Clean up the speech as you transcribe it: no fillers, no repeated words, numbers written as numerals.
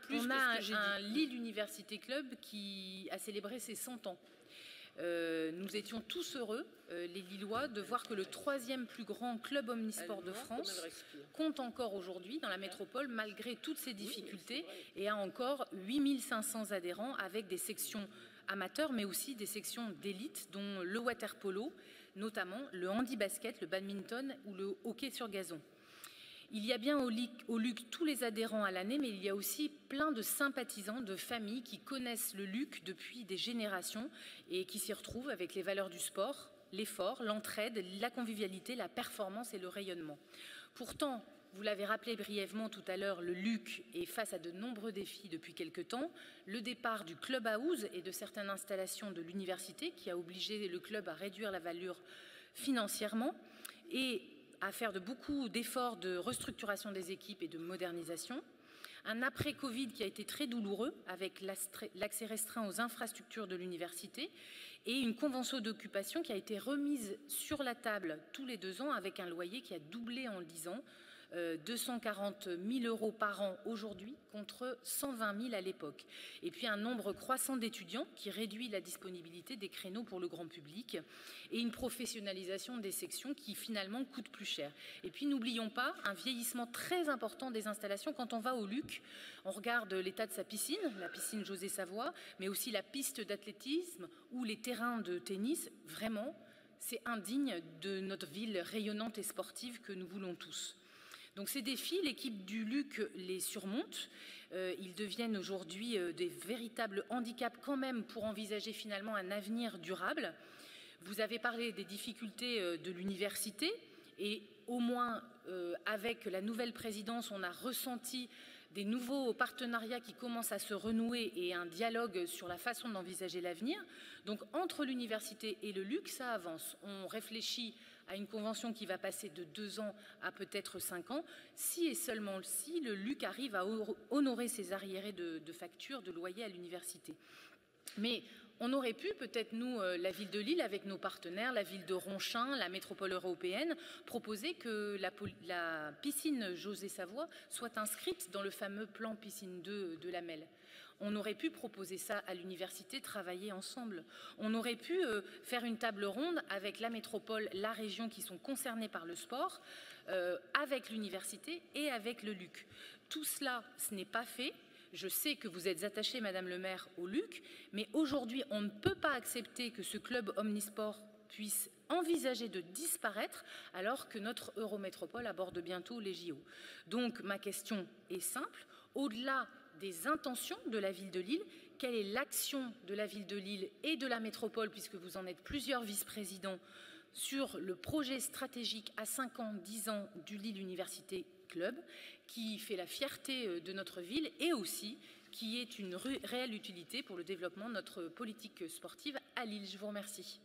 plus On que a ce que j'ai un dit. Lille Université Club qui a célébré ses 100 ans. Nous étions tous heureux, les Lillois, de voir que le 3e plus grand club omnisport de France compte encore aujourd'hui dans la métropole, malgré toutes ces difficultés, et a encore 8500 adhérents avec des sections amateurs, mais aussi des sections d'élite, dont le water-polo, notamment le handi-basket, le badminton ou le hockey sur gazon. Il y a bien au LUC tous les adhérents à l'année, mais il y a aussi plein de sympathisants, de familles qui connaissent le LUC depuis des générations et qui s'y retrouvent avec les valeurs du sport, l'effort, l'entraide, la convivialité, la performance et le rayonnement. Pourtant, vous l'avez rappelé brièvement tout à l'heure, le LUC est face à de nombreux défis depuis quelque temps. Le départ du clubhouse et de certaines installations de l'université qui a obligé le club à réduire la valeur financièrement et à faire beaucoup d'efforts de restructuration des équipes et de modernisation. Un après-Covid qui a été très douloureux avec l'accès restreint aux infrastructures de l'université et une convention d'occupation qui a été remise sur la table tous les 2 ans avec un loyer qui a doublé en 10 ans. 240 000 € par an aujourd'hui contre 120 000 à l'époque. Et puis un nombre croissant d'étudiants qui réduit la disponibilité des créneaux pour le grand public et une professionnalisation des sections qui finalement coûte plus cher. Et puis n'oublions pas un vieillissement très important des installations. Quand on va au LUC, on regarde l'état de sa piscine, la piscine José Savoie, mais aussi la piste d'athlétisme ou les terrains de tennis. Vraiment, c'est indigne de notre ville rayonnante et sportive que nous voulons tous. Donc ces défis, l'équipe du LUC les surmonte. Ils deviennent aujourd'hui des véritables handicaps quand même pour envisager finalement un avenir durable. Vous avez parlé des difficultés de l'université et au moins avec la nouvelle présidence, on a ressenti des nouveaux partenariats qui commencent à se renouer et un dialogue sur la façon d'envisager l'avenir. Donc entre l'université et le LUC, ça avance. On réfléchit à une convention qui va passer de 2 ans à peut-être 5 ans, si et seulement si le LUC arrive à honorer ses arriérés de factures de loyer à l'université. Mais on aurait pu, peut-être nous, la ville de Lille, avec nos partenaires, la ville de Ronchin, la métropole européenne, proposer que la piscine José Savoie soit inscrite dans le fameux plan piscine 2 de l'AMEL. On aurait pu proposer ça à l'université, travailler ensemble. On aurait pu faire une table ronde avec la métropole, la région qui sont concernés par le sport, avec l'université et avec le LUC. Tout cela, ce n'est pas fait. Je sais que vous êtes attachée, Madame le maire, au LUC, mais aujourd'hui, on ne peut pas accepter que ce club omnisport puisse envisager de disparaître alors que notre Eurométropole aborde bientôt les JO. Donc, ma question est simple. Au-delà des intentions de la ville de Lille, quelle est l'action de la ville de Lille et de la métropole, puisque vous en êtes plusieurs vice-présidents, sur le projet stratégique à 5 ans, 10 ans du Lille Université Club, qui fait la fierté de notre ville et aussi qui est une réelle utilité pour le développement de notre politique sportive à Lille. Je vous remercie.